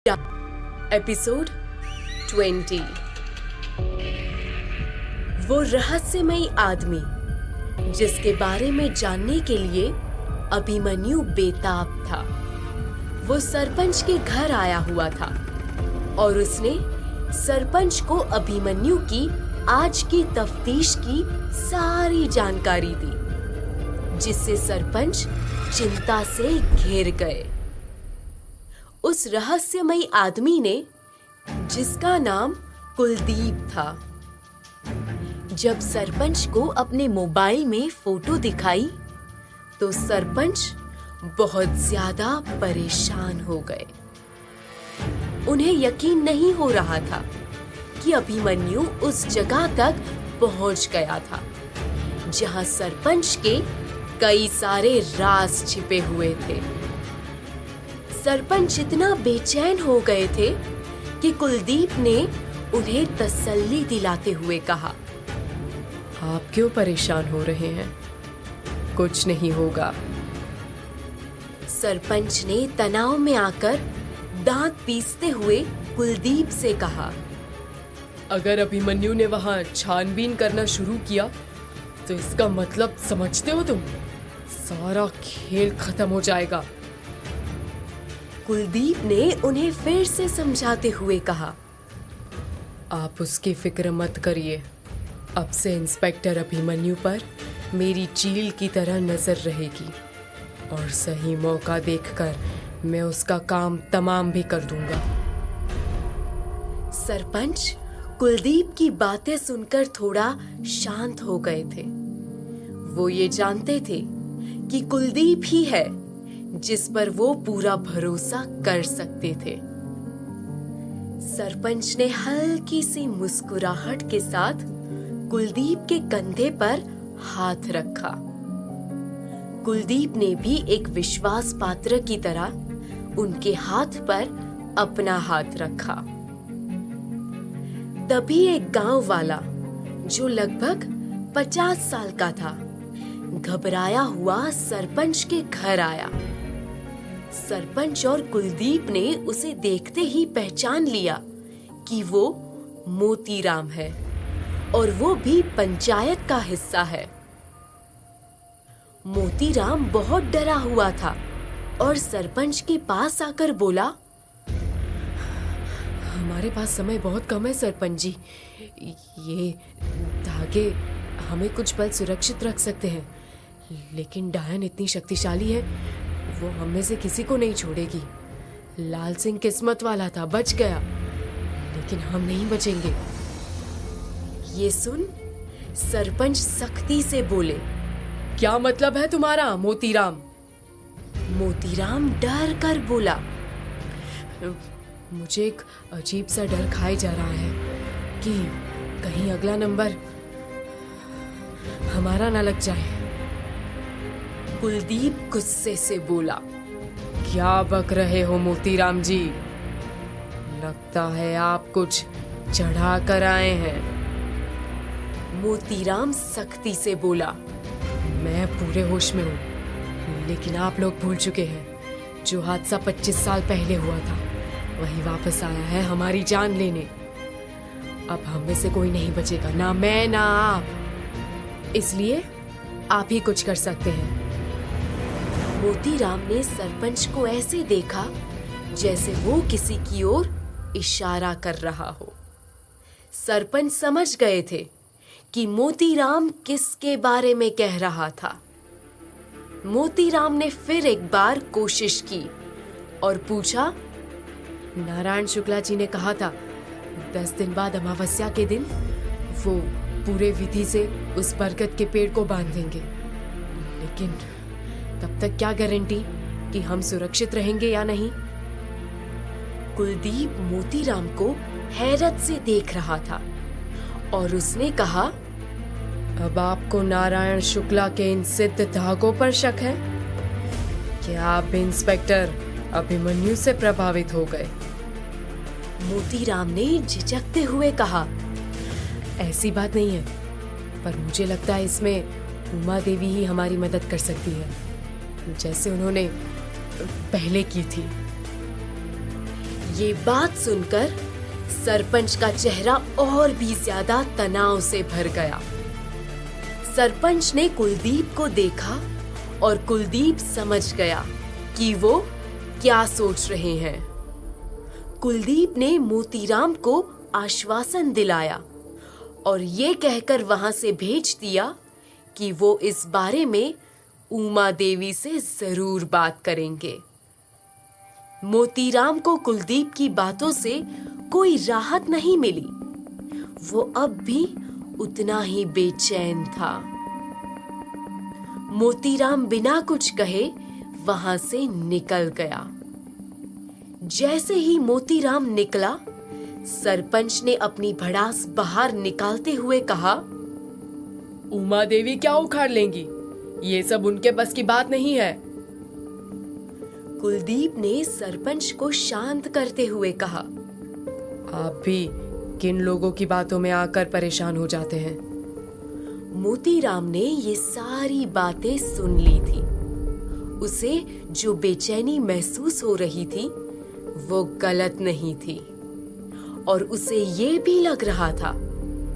Episode 20। वो रहस्यमयी आदमी जिसके बारे में जानने के लिए अभिमन्यु बेताब था, वो सरपंच के घर आया हुआ था और उसने सरपंच को अभिमन्यु की आज की तफ्तीश की सारी जानकारी दी, जिससे सरपंच चिंता से घिर गए। उस रहस्यमयी आदमी ने, जिसका नाम कुलदीप था, जब सरपंच को अपने मोबाइल में फोटो दिखाई तो सरपंच बहुत ज्यादा परेशान हो गए। उन्हें यकीन नहीं हो रहा था कि अभिमन्यु उस जगह तक पहुंच गया था जहां सरपंच के कई सारे राज छिपे हुए थे। सरपंच इतना बेचैन हो गए थे कि कुलदीप ने उन्हें तसल्ली दिलाते हुए कहा, आप क्यों परेशान हो रहे हैं? कुछ नहीं होगा। सरपंच ने तनाव में आकर दांत पीसते हुए कुलदीप से कहा, अगर अभिमन्यु ने वहां छानबीन करना शुरू किया तो इसका मतलब समझते हो तुम? सारा खेल खत्म हो जाएगा। कुलदीप ने उन्हें फिर से समझाते हुए कहा, आप उसकी फिक्र मत करिए। अब से इंस्पेक्टर अभिमन्यु पर मेरी चील की तरह नजर रहेगी और सही मौका देखकर मैं उसका काम तमाम भी कर दूंगा। सरपंच कुलदीप की बातें सुनकर थोड़ा शांत हो गए थे। वो ये जानते थे कि कुलदीप ही है जिस पर वो पूरा भरोसा कर सकते थे। सरपंच ने हल्की सी मुस्कुराहट के साथ कुलदीप के कंधे पर हाथ रखा। कुलदीप ने भी एक विश्वास पात्र की तरह उनके हाथ पर अपना हाथ रखा। तभी एक गांव वाला जो लगभग 50 साल का था, घबराया हुआ सरपंच के घर आया। सरपंच और कुलदीप ने उसे देखते ही पहचान लिया कि वो मोतीराम है और वो भी पंचायत का हिस्सा है। मोतीराम बहुत डरा हुआ था और सरपंच के पास आकर बोला, हमारे पास समय बहुत कम है सरपंच जी। ये धागे हमें कुछ पल सुरक्षित रख सकते हैं, लेकिन डायन इतनी शक्तिशाली है, वो हम में से किसी को नहीं छोड़ेगी। लाल सिंह किस्मत वाला था, बच गया, लेकिन हम नहीं बचेंगे। ये सुन सरपंच सख्ती से बोले, क्या मतलब है तुम्हारा मोतीराम? मोतीराम डर कर बोला, मुझे एक अजीब सा डर खाए जा रहा है कि कहीं अगला नंबर हमारा ना लग जाए। कुलदीप गुस्से से बोला, क्या बक रहे हो मोतीराम जी? लगता है आप कुछ चढ़ा कर आए हैं। मोतीराम सख्ती से बोला, मैं पूरे होश में हूँ, लेकिन आप लोग भूल चुके हैं जो हादसा 25 साल पहले हुआ था वही वापस आया है हमारी जान लेने। अब हम में से कोई नहीं बचेगा, ना मैं ना आप। इसलिए आप ही कुछ कर सकते हैं। मोतीराम ने सरपंच को ऐसे देखा जैसे वो किसी की ओर इशारा कर रहा हो। सरपंच समझ गए थे कि मोतीराम किसके बारे में कह रहा था। मोतीराम ने फिर एक बार कोशिश की और पूछा, नारायण शुक्ला जी ने कहा था 10 दिन बाद अमावस्या के दिन वो पूरे विधि से उस बरगद के पेड़ को बांध देंगे, लेकिन तब तक क्या गारंटी कि हम सुरक्षित रहेंगे या नहीं? कुलदीप मोतीराम को हैरत से देख रहा था और उसने कहा, अब आपको नारायण शुक्ला के इन सिद्ध धागों पर शक है? क्या आप इंस्पेक्टर अभिमन्यु से प्रभावित हो गए? मोतीराम ने झिझकते हुए कहा, ऐसी बात नहीं है, पर मुझे लगता है इसमें उमा देवी ही हमारी मदद कर सकती है, जैसे उन्होंने पहले की थी। ये बात सुनकर सरपंच का चेहरा और भी ज्यादा तनाव से भर गया। सरपंच ने कुलदीप को देखा और कुलदीप समझ गया कि वो क्या सोच रहे हैं। कुलदीप ने मोतीराम को आश्वासन दिलाया और ये कहकर वहां से भेज दिया कि वो इस बारे में उमा देवी से जरूर बात करेंगे। मोतीराम को कुलदीप की बातों से कोई राहत नहीं मिली। वो अब भी उतना ही बेचैन था। मोतीराम बिना कुछ कहे वहां से निकल गया। जैसे ही मोतीराम निकला, सरपंच ने अपनी भड़ास बाहर निकालते हुए कहा, उमा देवी क्या उखाड़ लेंगी? ये सब उनके बस की बात नहीं है। कुलदीप ने सरपंच को शांत करते हुए कहा, आप भी किन लोगों की बातों में आकर परेशान हो जाते हैं? मोतीराम ने ये सारी बातें सुन ली थी। उसे जो बेचैनी महसूस हो रही थी वो गलत नहीं थी और उसे ये भी लग रहा था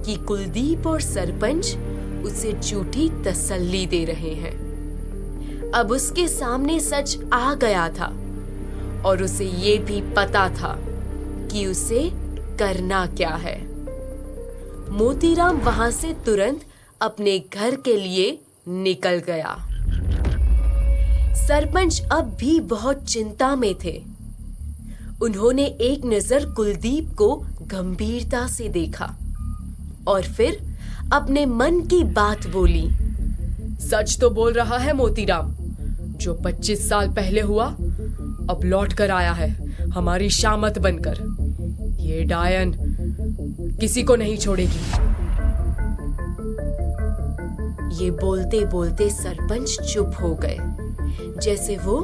कि कुलदीप और सरपंच उसे झूठी तसल्ली दे रहे हैं। अब उसके सामने सच आ गया था और उसे ये भी पता था कि उसे करना क्या है। मोतीराम वहां से तुरंत अपने घर के लिए निकल गया। सरपंच अब भी बहुत चिंता में थे। उन्होंने एक नजर कुलदीप को गंभीरता से देखा और फिर अपने मन की बात बोली। सच तो बोल रहा है मोतीराम। जो 25 साल पहले हुआ अब लौट कर आया है हमारी शामत बनकर। ये डायन किसी को नहीं छोड़ेगी। ये बोलते बोलते सरपंच चुप हो गए, जैसे वो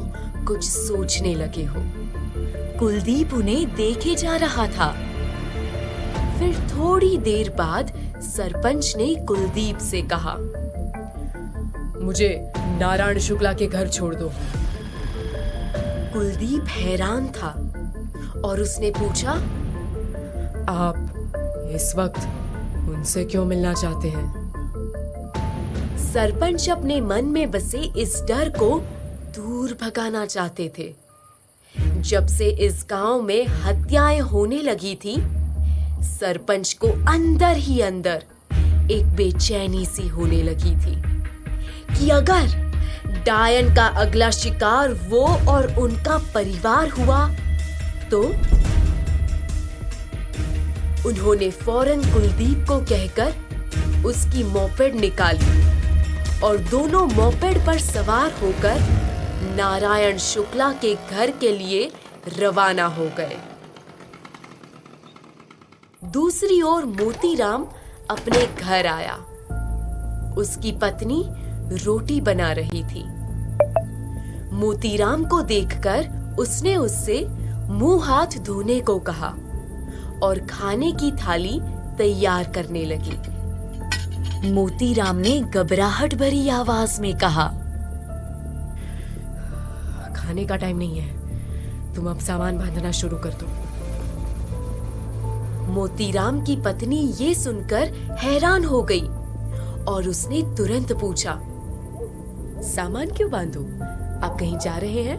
कुछ सोचने लगे हो। कुलदीप उन्हें देखे जा रहा था। फिर थोड़ी देर बाद सरपंच ने कुलदीप से कहा, मुझे नारायण शुक्ला के घर छोड़ दो। कुलदीप हैरान था और उसने पूछा, आप इस वक्त उनसे क्यों मिलना चाहते हैं? सरपंच अपने मन में बसे इस डर को दूर भगाना चाहते थे। जब से इस गांव में हत्याएं होने लगी थी, सरपंच को अंदर ही अंदर एक बेचैनी सी होने लगी थी कि अगर डायन का अगला शिकार वो और उनका परिवार हुआ तो। उन्होंने फौरन कुलदीप को कहकर उसकी मोपेड निकाली और दोनों मोपेड पर सवार होकर नारायण शुक्ला के घर के लिए रवाना हो गए। दूसरी ओर मोतीराम अपने घर आया। उसकी पत्नी रोटी बना रही थी। मोतीराम को देखकर उसने उससे मुंह हाथ धोने को कहा और खाने की थाली तैयार करने लगी। मोतीराम ने घबराहट भरी आवाज में कहा, खाने का टाइम नहीं है, तुम अब सामान बांधना शुरू कर दो। मोतीराम की पत्नी ये सुनकर हैरान हो गई और उसने तुरंत पूछा, सामान क्यों बांधूं? आप कहीं जा रहे हैं?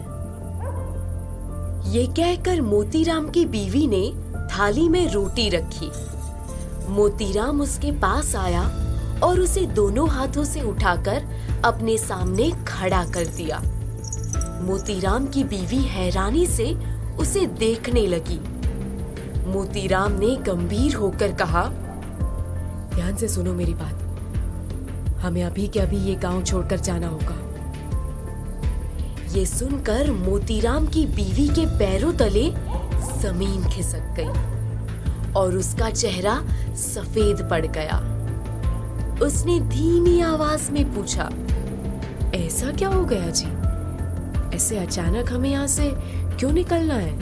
ये कहकर मोतीराम की बीवी ने थाली में रोटी रखी। मोतीराम उसके पास आया और उसे दोनों हाथों से उठाकर अपने सामने खड़ा कर दिया। मोतीराम की बीवी हैरानी से उसे देखने लगी। मोतीराम ने गंभीर होकर कहा, ध्यान से सुनो मेरी बात। हमें अभी के अभी ये गांव छोड़कर जाना होगा। ये सुनकर मोतीराम की बीवी के पैरों तले जमीन खिसक गई और उसका चेहरा सफेद पड़ गया। उसने धीमी आवाज में पूछा, ऐसा क्या हो गया जी? ऐसे अचानक हमें यहाँ से क्यों निकलना है?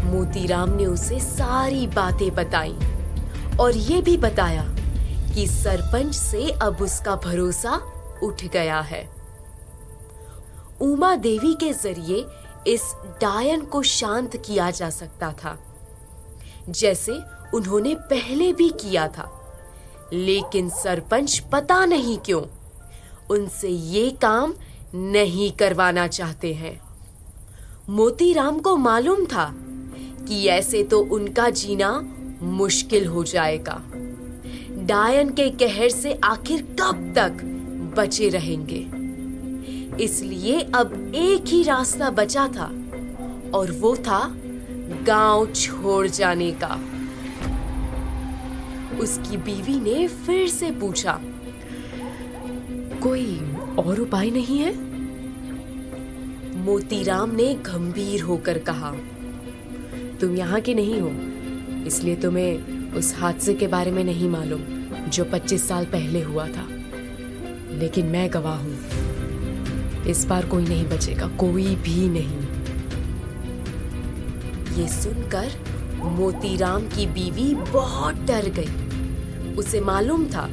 मोतीराम ने उसे सारी बातें बताई और ये भी बताया कि सरपंच से अब उसका भरोसा उठ गया है। उमा देवी के जरिए इस डायन को शांत किया जा सकता था, जैसे उन्होंने पहले भी किया था। लेकिन सरपंच पता नहीं क्यों उनसे ये काम नहीं करवाना चाहते हैं। मोतीराम को मालूम था कि ऐसे तो उनका जीना मुश्किल हो जाएगा। डायन के कहर से आखिर कब तक बचे रहेंगे? इसलिए अब एक ही रास्ता बचा था और वो था गांव छोड़ जाने का। उसकी बीवी ने फिर से पूछा, कोई और उपाय नहीं है? मोतीराम ने गंभीर होकर कहा, तुम यहाँ के नहीं हो, इसलिए तुम्हें उस हादसे के बारे में नहीं मालूम जो 25 साल पहले हुआ था। लेकिन मैं गवाह हूं, इस बार कोई नहीं बचेगा, कोई भी नहीं। ये सुनकर मोतीराम की बीवी बहुत डर गई। उसे मालूम था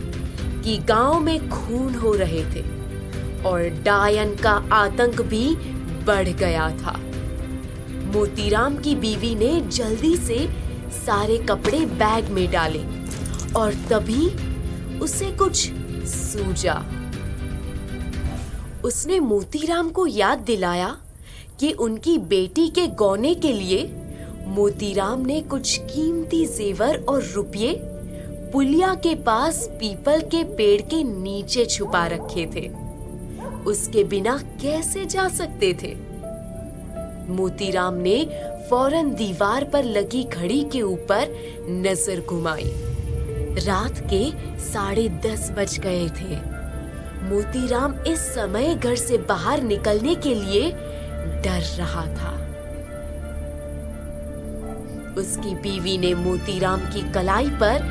कि गांव में खून हो रहे थे और डायन का आतंक भी बढ़ गया था। मोतीराम की बीवी ने जल्दी से सारे कपड़े बैग में डाले और तभी उसे कुछ सूझा। उसने मोतीराम को याद दिलाया कि उनकी बेटी के गौने के लिए मोतीराम ने कुछ कीमती जेवर और रुपये पुलिया के पास पीपल के पेड़ के नीचे छुपा रखे थे। उसके बिना कैसे जा सकते थे? मोतीराम ने फौरन दीवार पर लगी घड़ी के ऊपर नजर घुमाई। रात के 10:30 बज गए थे। मोतीराम इस समय घर से बाहर निकलने के लिए डर रहा था। उसकी बीवी ने मोतीराम की कलाई पर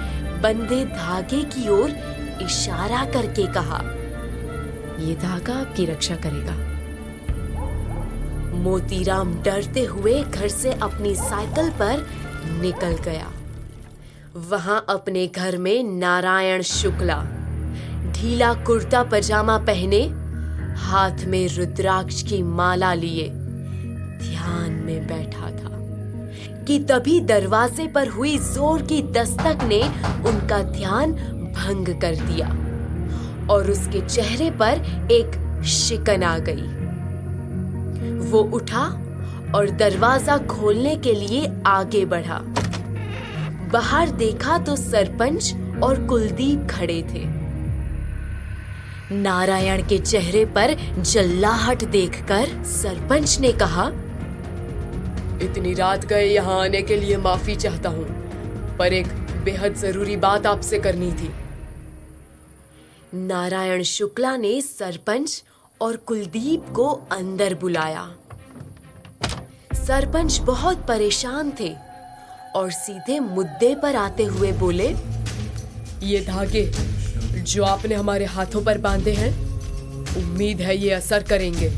बंधे धागे की ओर इशारा करके कहा, ये धागा आपकी रक्षा करेगा। मोतीराम डरते हुए घर से अपनी साइकिल पर निकल गया। वहां अपने घर में नारायण शुक्ला ढीला कुर्ता पजामा पहने, हाथ में रुद्राक्ष की माला लिए ध्यान में बैठा था कि तभी दरवाजे पर हुई जोर की दस्तक ने उनका ध्यान भंग कर दिया और उसके चेहरे पर एक शिकन आ गई। वो उठा और दरवाजा खोलने के लिए आगे बढ़ा। बाहर देखा तो सरपंच और कुलदीप खड़े थे। नारायण के चेहरे पर जल्लाहट देखकर सरपंच ने कहा, इतनी रात गए यहाँ आने के लिए माफी चाहता हूँ, पर एक बेहद जरूरी बात आपसे करनी थी। नारायण शुक्ला ने सरपंच और कुलदीप को अंदर बुलाया। सरपंच बहुत परेशान थे और सीधे मुद्दे पर आते हुए बोले, ये धागे जो आपने हमारे हाथों पर बांधे हैं, उम्मीद है ये असर करेंगे।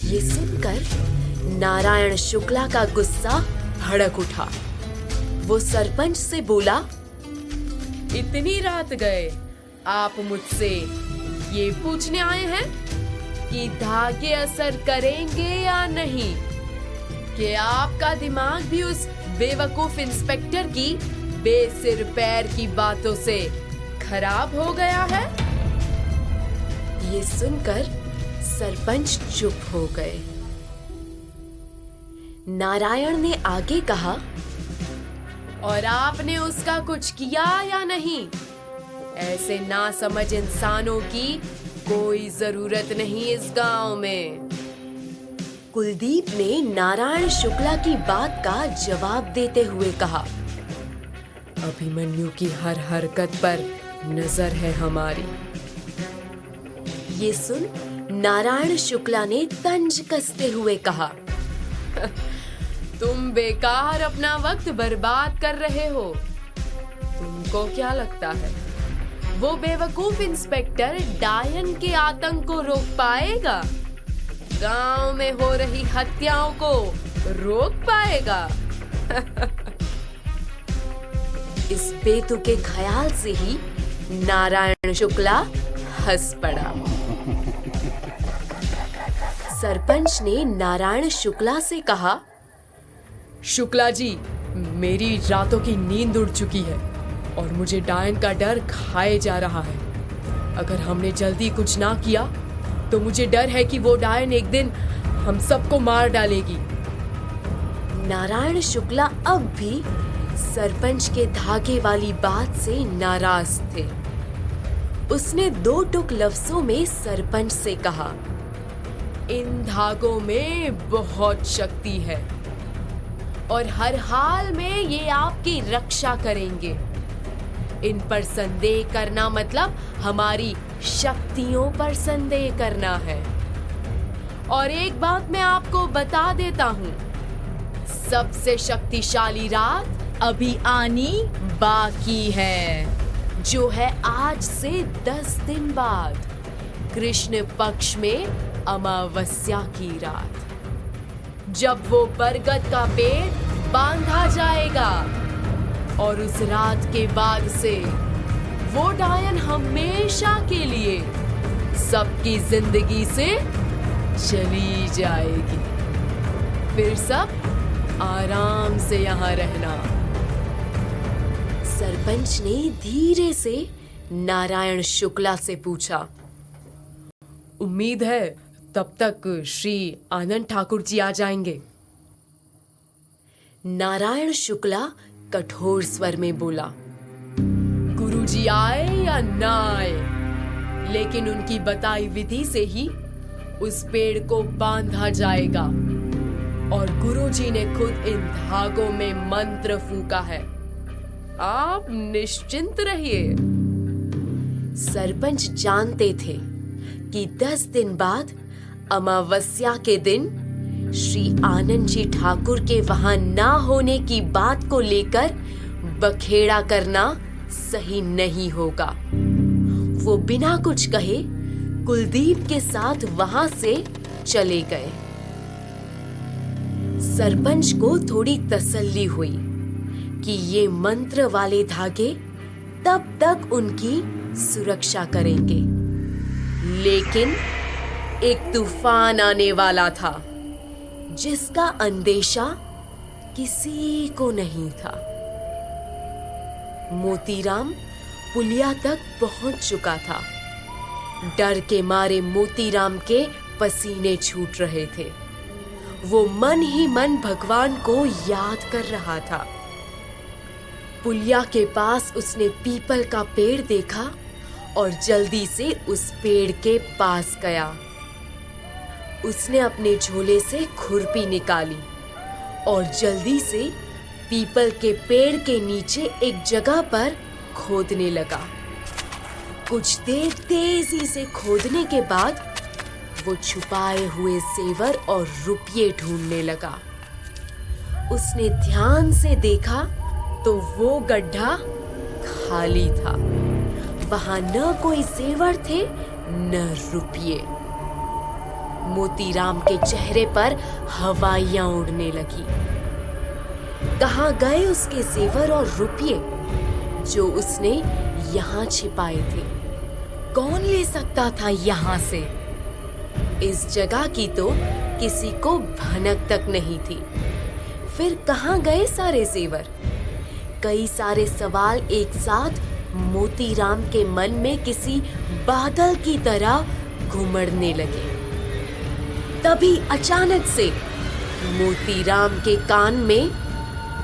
ये सुनकर नारायण शुक्ला का गुस्सा भड़क उठा। वो सरपंच से बोला, इतनी रात गए आप मुझसे ये पूछने आए हैं कि धागे असर करेंगे या नहीं? कि आपका दिमाग भी उस बेवकूफ इंस्पेक्टर की बेसिर पैर की बातों से खराब हो गया है? ये सुनकर सरपंच चुप हो गए। नारायण ने आगे कहा, और आपने उसका कुछ किया या नहीं? ऐसे नासमझ इंसानों की कोई जरूरत नहीं इस गांव में। कुलदीप ने नारायण शुक्ला की बात का जवाब देते हुए कहा, अभिमन्यु की हर हरकत पर नजर है हमारी। ये सुन नारायण शुक्ला ने तंज कसते हुए कहा, तुम बेकार अपना वक्त बर्बाद कर रहे हो। तुमको क्या लगता है वो बेवकूफ इंस्पेक्टर डायन के आतंक को रोक पाएगा? गांव में हो रही हत्याओं को रोक पाएगा? इस बेतुके ख्याल से ही नारायण शुक्ला हंस पड़ा। सरपंच ने नारायण शुक्ला से कहा, शुक्ला जी, मेरी रातों की नींद उड़ चुकी है और मुझे डायन का डर खाए जा रहा है। अगर हमने जल्दी कुछ ना किया तो मुझे डर है कि वो डायन एक दिन हम सबको मार डालेगी। नारायण शुक्ला अब भी सरपंच के धागे वाली बात से नाराज थे। उसने दो टुक लफ्जों में सरपंच से कहा, इन धागों में बहुत शक्ति है और हर हाल में ये आपकी रक्षा करेंगे। इन पर संदेह करना मतलब हमारी शक्तियों पर संदेह करना है। और एक बात मैं आपको बता देता हूँ, सबसे शक्तिशाली रात अभी आनी बाकी है, जो है आज से 10 दिन बाद, कृष्ण पक्ष में अमावस्या की रात, जब वो बरगद का पेड़ बांधा जाएगा। और उस रात के बाद से वो डायन हमेशा के लिए सबकी जिंदगी से चली जाएगी। फिर सब आराम से यहाँ रहना। सरपंच ने धीरे से नारायण शुक्ला से पूछा, उम्मीद है तब तक श्री आनंद ठाकुर जी आ जाएंगे। नारायण शुक्ला कठोर स्वर में बोला, गुरुजी आए या ना आए, लेकिन उनकी बताई विधि से ही उस पेड़ को बांधा जाएगा। और गुरुजी ने खुद इन धागों में मंत्र फूका है। आप निश्चिंत रहिए। सरपंच जानते थे कि 10 दिन बाद अमावस्या के दिन श्री आनंद जी ठाकुर के वहां ना होने की बात को लेकर बखेड़ा करना सही नहीं होगा। वो बिना कुछ कहे कुलदीप के साथ वहां से चले गए। सरपंच को थोड़ी तसल्ली हुई कि ये मंत्र वाले धागे तब तक उनकी सुरक्षा करेंगे, लेकिन एक तूफान आने वाला था जिसका अंदेशा किसी को नहीं था। मोतीराम पुलिया तक पहुंच चुका था। डर के मारे मोतीराम के पसीने छूट रहे थे। वो मन ही मन भगवान को याद कर रहा था। पुलिया के पास उसने पीपल का पेड़ देखा और जल्दी से उस पेड़ के पास गया। उसने अपने झोले से खुरपी निकाली और जल्दी से पीपल के पेड़ के नीचे एक जगह पर खोदने लगा। कुछ देर तेजी से खोदने के बाद वो छुपाए हुए जेवर और रुपये ढूंढने लगा। उसने ध्यान से देखा तो वो गड्ढा खाली था। वहां न कोई जेवर थे न रुपये। मोतीराम के चेहरे पर हवाइयां उड़ने लगी। कहाँ गए उसके जेवर और रुपये जो उसने यहाँ छिपाए थे? कौन ले सकता था यहाँ से? इस जगह की तो किसी को भनक तक नहीं थी। फिर कहाँ गए सारे जेवर? कई सारे सवाल एक साथ मोतीराम के मन में किसी बादल की तरह घुमड़ने लगे। तभी अचानक से मोतीराम के कान में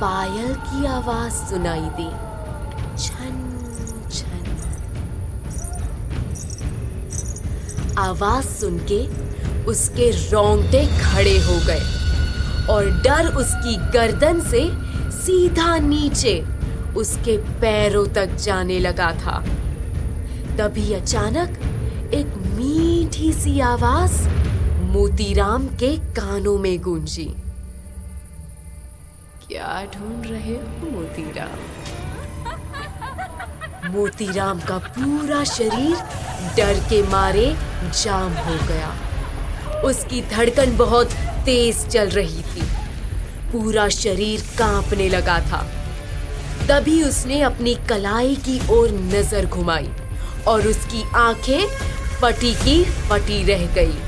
पायल की आवाज सुनाई दी, छन छन। आवाज सुन के उसके रोंगटे खड़े हो गए और डर उसकी गर्दन से सीधा नीचे उसके पैरों तक जाने लगा था। तभी अचानक एक मीठी सी आवाज मोतीराम के कानों में गूंजी, क्या ढूंढ रहे हो मोतीराम? मोतीराम का पूरा शरीर डर के मारे जाम हो गया। उसकी धड़कन बहुत तेज चल रही थी। पूरा शरीर कांपने लगा था। तभी उसने अपनी कलाई की ओर नजर घुमाई और उसकी आंखें फटी की फटी रह गई।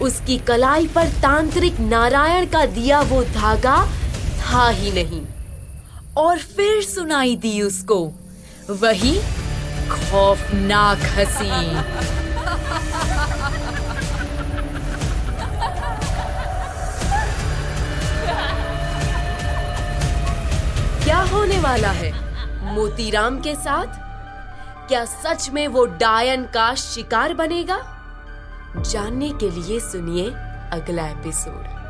उसकी कलाई पर तांत्रिक नारायण का दिया वो धागा था ही नहीं। और फिर सुनाई दी उसको वही खौफनाक हंसी। क्या होने वाला है मोतीराम के साथ? क्या सच में वो डायन का शिकार बनेगा? जानने के लिए सुनिए अगला एपिसोड।